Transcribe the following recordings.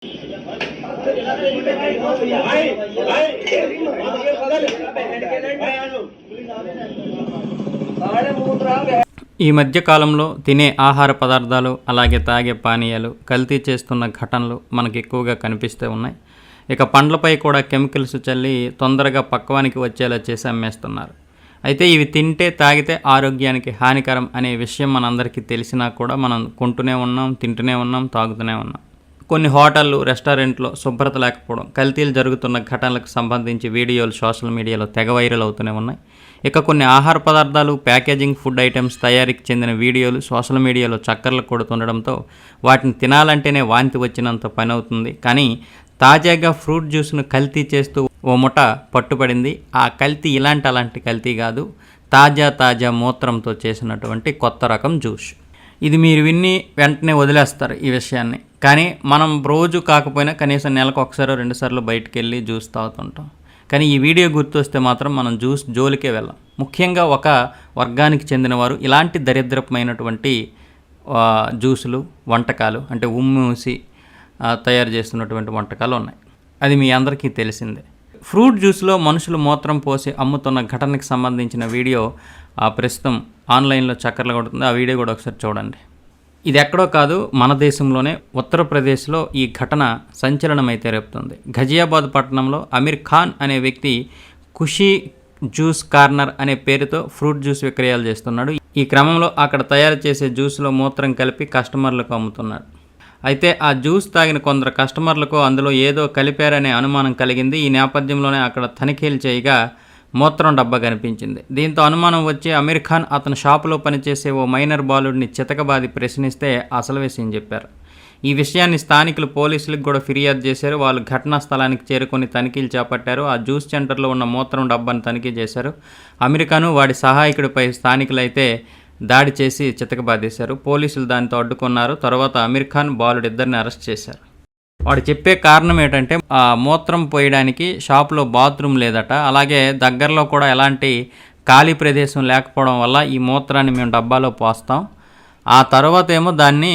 ఈ మధ్య కాలంలో తినే ఆహార పదార్థాలు అలాగే తాగే పానీయాలు కల్తీ చేస్తున్న ఘటనలు మనకు ఎక్కువగా కనిపిస్తూ ఉన్నాయి. ఇక పండ్లపై కూడా కెమికల్స్ చల్లి తొందరగా పక్వానికి వచ్చేలా చేసి అమ్మేస్తున్నారు. అయితే ఇవి తింటే తాగితే ఆరోగ్యానికి హానికరం అనే విషయం మనందరికీ తెలిసినా కూడా మనం కొంటూనే ఉన్నాం, తింటూనే ఉన్నాం, తాగుతూనే ఉన్నాం. కొన్ని హోటళ్ళు, రెస్టారెంట్లో శుభ్రత లేకపోవడం, కల్తీలు జరుగుతున్న ఘటనలకు సంబంధించి వీడియోలు సోషల్ మీడియాలో తెగ వైరల్ అవుతూనే ఉన్నాయి. ఇక కొన్ని ఆహార పదార్థాలు, ప్యాకేజింగ్ ఫుడ్ ఐటమ్స్ తయారీకి చెందిన వీడియోలు సోషల్ మీడియాలో చక్కర్లు కొడుతుండడంతో వాటిని తినాలంటేనే వాంతి వచ్చినంత పని అవుతుంది. కానీ తాజాగా ఫ్రూట్ జ్యూస్ను కల్తీ చేస్తూ ఓ ముఠ పట్టుబడింది. ఆ కల్తీ అలాంటి కల్తీ కాదు, తాజా మూత్రంతో చేసినటువంటి కొత్త రకం జ్యూస్. ఇది మీరు విని వెంటనే వదిలేస్తారు ఈ విషయాన్ని. కానీ మనం రోజు కాకపోయినా కనీసం నెలకు ఒకసారి 2 సార్లు బయటికి వెళ్ళి జ్యూస్ తాగుతుంటాం. కానీ ఈ వీడియో గుర్తొస్తే మాత్రం మనం జ్యూస్ జోలికే వెళ్ళాం. ముఖ్యంగా ఒక వర్గానికి చెందినవారు ఇలాంటి దరిద్రమైనటువంటి జ్యూసులు, వంటకాలు అంటే ఉమ్మూసి తయారు చేస్తున్నటువంటి వంటకాలు ఉన్నాయి. అది మీ అందరికీ తెలిసిందే. ఫ్రూట్ జ్యూస్లో మనుషులు మూత్రం పోసి అమ్ముతున్న ఘటనకి సంబంధించిన వీడియో ప్రస్తుతం ఆన్లైన్లో చక్కర్లు కొడుతుంది. ఆ వీడియో కూడా ఒకసారి చూడండి. ఇది ఎక్కడో కాదు, మన దేశంలోనే ఉత్తరప్రదేశ్లో ఈ ఘటన సంచలనమైతే రేపుతుంది. ఘజియాబాద్ పట్టణంలో అమీర్ ఖాన్ అనే వ్యక్తి ఖుషీ జ్యూస్ కార్నర్ అనే పేరుతో ఫ్రూట్ జ్యూస్ విక్రయాలు చేస్తున్నాడు. ఈ క్రమంలో అక్కడ తయారు చేసే జ్యూస్లో మూత్రం కలిపి కస్టమర్లకు అమ్ముతున్నాడు. అయితే ఆ జ్యూస్ తాగిన కొందరు కస్టమర్లకు అందులో ఏదో కలిపారనే అనుమానం కలిగింది. ఈ నేపథ్యంలోనే అక్కడ తనిఖీలు చేయగా మూత్రం డబ్బా కనిపించింది. దీంతో అనుమానం వచ్చి అమీర్ ఖాన్ అతని షాపులో పనిచేసే ఓ మైనర్ బాలుడిని చితకబాది ప్రశ్నిస్తే అసలు విషయం చెప్పారు. ఈ విషయాన్ని స్థానికులు పోలీసులకు కూడా ఫిర్యాదు చేశారు. వాళ్ళు ఘటనా స్థలానికి చేరుకొని తనిఖీలు చేపట్టారు. ఆ జ్యూస్ సెంటర్లో ఉన్న మూత్రం డబ్బాను తనిఖీ చేశారు. అమీర్ ఖాన్ వాడి సహాయకుడిపై స్థానికులైతే దాడి చేసి చితకబాదేశారు. పోలీసులు దానితో అడ్డుకున్నారు. తర్వాత అమీర్ ఖాన్ బాలుడిద్దరిని అరెస్ట్ చేశారు. వాడు చెప్పే కారణం ఏంటంటే ఆ మూత్రం పోయడానికి షాపులో బాత్రూమ్ లేదట, అలాగే దగ్గరలో కూడా ఎలాంటి ఖాళీ ప్రదేశం లేకపోవడం వల్ల ఈ మూత్రాన్ని మేము డబ్బాలో పోస్తాం. ఆ తర్వాత ఏమో దాన్ని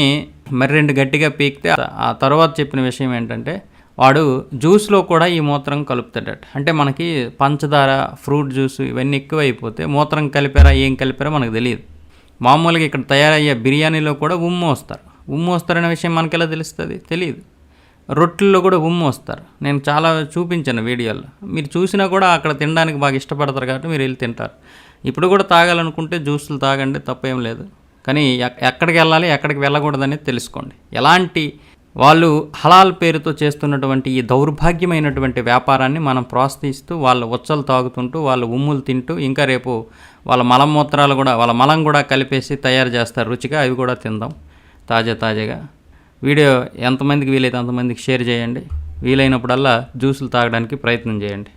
మరి 2 గట్టిగా పీకితే ఆ తర్వాత చెప్పిన విషయం ఏంటంటే వాడు జ్యూస్లో కూడా ఈ మూత్రం కలుపుతాడట. అంటే మనకి పంచదార, ఫ్రూట్ జ్యూస్ ఇవన్నీ ఎక్కువైపోతే మూత్రం కలిపారా ఏం కలిపారో మనకు తెలియదు. మామూలుగా ఇక్కడ తయారయ్యే బిర్యానీలో కూడా ఉమ్ము వస్తారనే విషయం మనకి ఎలా తెలుస్తుంది? తెలియదు. రొట్టెల్లో కూడా ఉమ్ము వస్తారు. నేను చాలా చూపించాను వీడియోలో. మీరు చూసినా కూడా అక్కడ తినడానికి బాగా ఇష్టపడతారు కాబట్టి మీరు వెళ్ళి తింటారు. ఇప్పుడు కూడా తాగాలనుకుంటే జ్యూసులు తాగండి, తప్పేం లేదు. కానీ ఎక్కడికి వెళ్ళాలి, ఎక్కడికి వెళ్ళకూడదని తెలుసుకోండి. ఎలాంటి వాళ్ళు హలాల్ పేరుతో చేస్తున్నటువంటి ఈ దౌర్భాగ్యమైనటువంటి వ్యాపారాన్ని మనం ప్రోత్సహిస్తూ వాళ్ళ ఉచ్చలు తాగుతుంటూ వాళ్ళ ఉమ్ములు తింటూ ఇంకా రేపు వాళ్ళ మలమూత్రాలు కూడా వాళ్ళ మలం కూడా కలిపేసి తయారు చేస్తారు రుచిగా. అవి కూడా తిందాం తాజాగా. వీడియో ఎంతమందికి వీలైతే అంతమందికి షేర్ చేయండి. వీలైనప్పుడల్లా జ్యూసులు తాగడానికి ప్రయత్నం చేయండి.